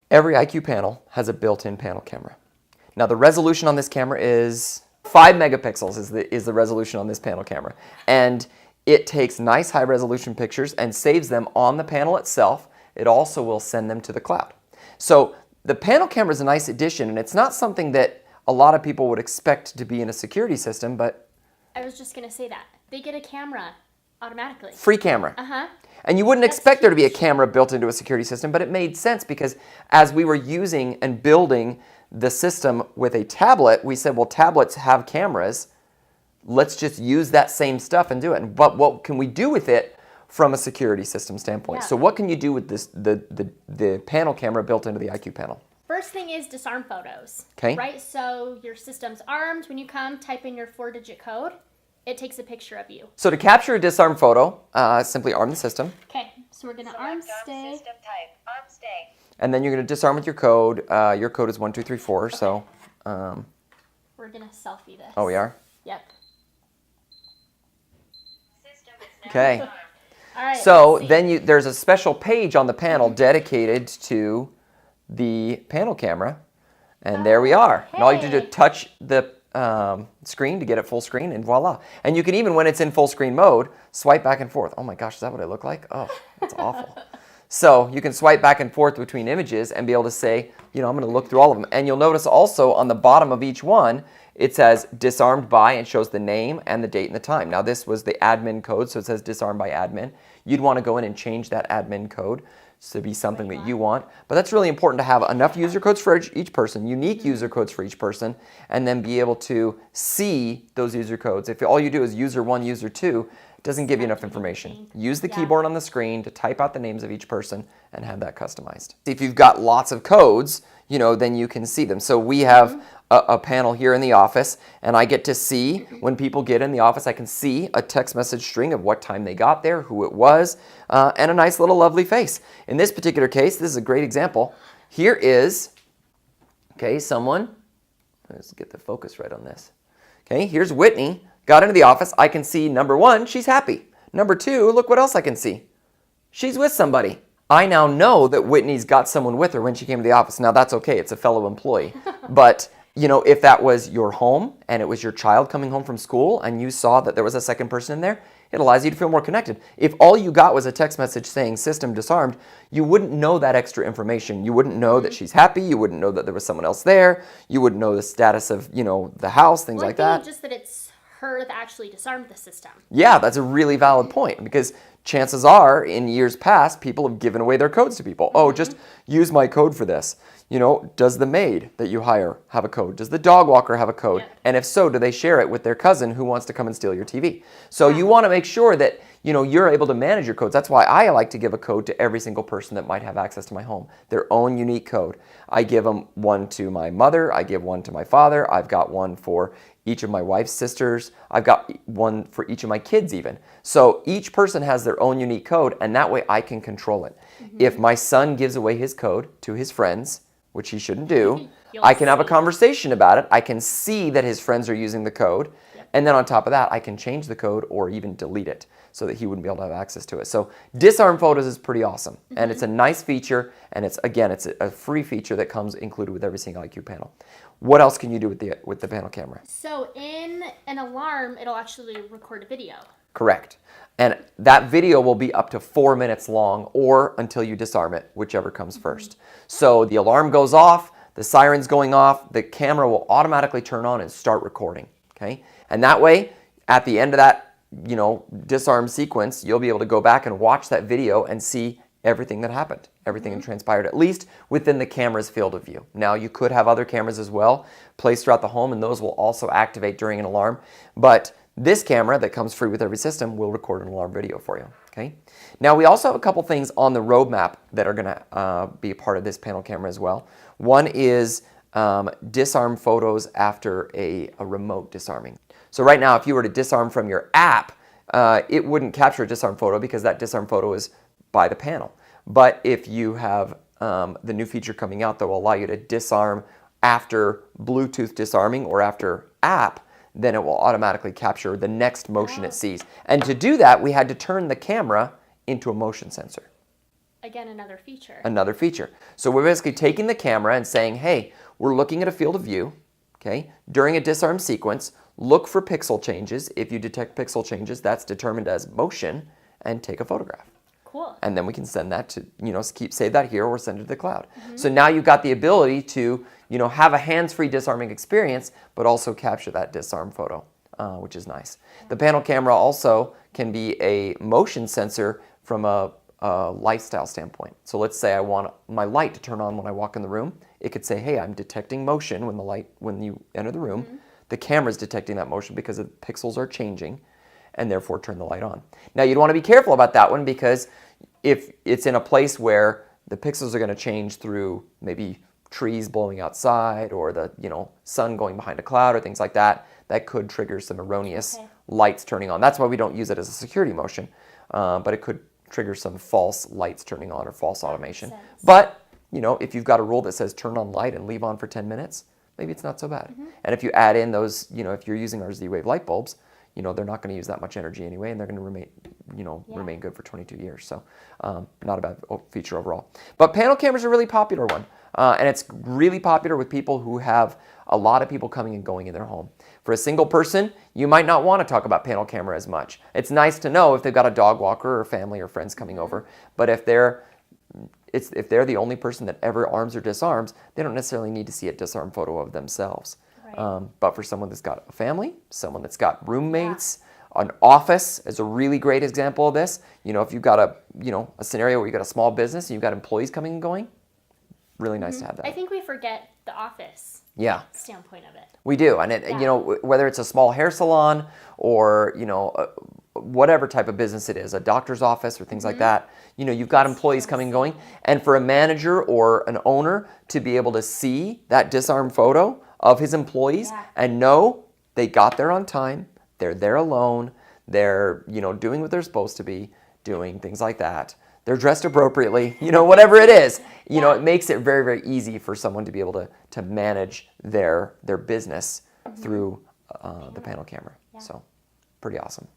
Every IQ panel has a built-in panel camera. Now the resolution on this camera is 5 megapixels is the resolution on this panel camera. And it takes nice high resolution pictures and saves them on the panel itself. It also will send them to the cloud. So the panel camera is a nice addition, and it's not something that a lot of people would expect to be in a security system, but I was just going to say that. They get a camera automatically. Free camera. Uh-huh. And you wouldn't expect there to be a camera built into a security system, but it made sense because as we were using and building the system with a tablet, we said, well, tablets have cameras. Let's just use that same stuff and do it. But what can we do with it from a security system standpoint? Yeah. So what can you do with this the panel camera built into the IQ panel? First thing is disarm photos. Okay. Right? So your system's armed. When you come, type in your 4-digit code. It takes a picture of you. So to capture a disarm photo, simply arm the system. Okay. So we're going to arm stay. System type. Arm stay. And then you're going to disarm with your code. Your code is 1234. Okay. So we're going to selfie this. Oh, we are? Yep. System is now Okay. disarmed. All right. So then there's a special page on the panel dedicated to the panel camera. And there we are. And all you have to do is touch the screen to get it full screen, and voila. And you can even, when it's in full screen mode, swipe back and forth. Oh my gosh, is that what I look like? Oh, that's awful. So you can swipe back and forth between images and be able to say, you know, I'm going to look through all of them. And you'll notice also on the bottom of each one, it says disarmed by and shows the name and the date and the time. Now this was the admin code, so it says disarmed by admin. You'd want to go in and change that admin code to be something that you want. But that's really important to have enough user codes for each person, unique user codes for each person, and then be able to see those user codes. If all you do is user 1, user 2, it doesn't give you enough information. Use the keyboard on the screen to type out the names of each person and have that customized. If you've got lots of codes, you know, then you can see them. So we have a panel here in the office, and I get to see when people get in the office, I can see a text message string of what time they got there, who it was, and a nice little lovely face. In this particular case, this is a great example. Here is, okay, someone, let's get the focus right on this. Okay, here's Whitney, got into the office. I can see number 1, she's happy. Number 2, look what else I can see. She's with somebody. I now know that Whitney's got someone with her when she came to the office. Now that's okay, it's a fellow employee. But you know, if that was your home and it was your child coming home from school and you saw that there was a second person in there, it allows you to feel more connected. If all you got was a text message saying system disarmed, you wouldn't know that extra information. You wouldn't know that she's happy. You wouldn't know that there was someone else there. You wouldn't know the status of, you know, the house, things like that. Just that it's her that actually disarmed the system. Yeah, that's a really valid point, because chances are in years past, people have given away their codes to people. Oh, just use my code for this. You know, does the maid that you hire have a code? Does the dog walker have a code? Yep. And if so, do they share it with their cousin who wants to come and steal your TV? So you want to make sure that, you know, you're able to manage your codes. That's why I like to give a code to every single person that might have access to my home, their own unique code. I give them one to my mother. I give one to my father. I've got one for each of my wife's sisters. I've got one for each of my kids even. So each person has their own unique code, and that way I can control it. If my son gives away his code to his friends, which he shouldn't do, I can have a conversation about it. I can see that his friends are using the code. And then on top of that, I can change the code or even delete it so that he wouldn't be able to have access to it. So disarm photos is pretty awesome. And it's a nice feature. And it's, again, it's a free feature that comes included with every single IQ panel. What else can you do with the panel camera? So in an alarm, it'll actually record a video. Correct. And that video will be up to 4 minutes long or until you disarm it, whichever comes first. So the alarm goes off, the siren's going off, the camera will automatically turn on and start recording. Okay? And that way, at the end of that, you know, disarm sequence, you'll be able to go back and watch that video and see everything that happened, everything that transpired, at least within the camera's field of view. Now, you could have other cameras as well placed throughout the home, and those will also activate during an alarm. But this camera that comes free with every system will record an alarm video for you. Okay. Now, we also have a couple things on the roadmap that are going to be a part of this panel camera as well. One is disarm photos after a remote disarming. So right now, if you were to disarm from your app, it wouldn't capture a disarm photo because that disarm photo is by the panel. But if you have the new feature coming out that will allow you to disarm after Bluetooth disarming or after app, then it will automatically capture the next motion it sees. And to do that, we had to turn the camera into a motion sensor. again, another feature. Another feature. So we're basically taking the camera and saying, hey, we're looking at a field of view, okay? During a disarm sequence, look for pixel changes. If you detect pixel changes, that's determined as motion, and take a photograph. Cool. And then we can send that to, save that here or send it to the cloud. So now you've got the ability to, have a hands-free disarming experience, but also capture that disarm photo, which is nice. The panel camera also can be a motion sensor from a lifestyle standpoint. So let's say I want my light to turn on when I walk in the room. It could say, hey, I'm detecting motion when you enter the room. The camera's detecting that motion because the pixels are changing, and therefore turn the light on. Now you'd want to be careful about that one, because if it's in a place where the pixels are going to change through maybe trees blowing outside or the sun going behind a cloud or things like that, that could trigger some erroneous lights turning on. That's why we don't use it as a security motion, but it could trigger some false lights turning on or false automation. But if you've got a rule that says turn on light and leave on for 10 minutes, maybe it's not so bad. And if you add in those, if you're using our Z-Wave light bulbs, they're not going to use that much energy anyway, and they're going to remain, remain good for 22 years. So not a bad feature overall. But panel cameras are a really popular one, and it's really popular with people who have a lot of people coming and going in their home. For a single person, you might not want to talk about panel camera as much. It's nice to know if they've got a dog walker or family or friends coming over, but if they're the only person that ever arms or disarms, they don't necessarily need to see a disarm photo of themselves. Right. But for someone that's got a family, someone that's got roommates, an office is a really great example of this. If you've got a scenario where you've got a small business and you've got employees coming and going, really nice to have that. I think we forget the office standpoint of it. We do, and whether it's a small hair salon or whatever type of business it is, a doctor's office or things like that, you've got employees coming and going, and for a manager or an owner to be able to see that disarm photo of his employees and know they got there on time, they're there alone, they're doing what they're supposed to be doing, things like that. They're dressed appropriately, whatever it is. It makes it very, very easy for someone to be able to manage their business through the panel camera. So pretty awesome.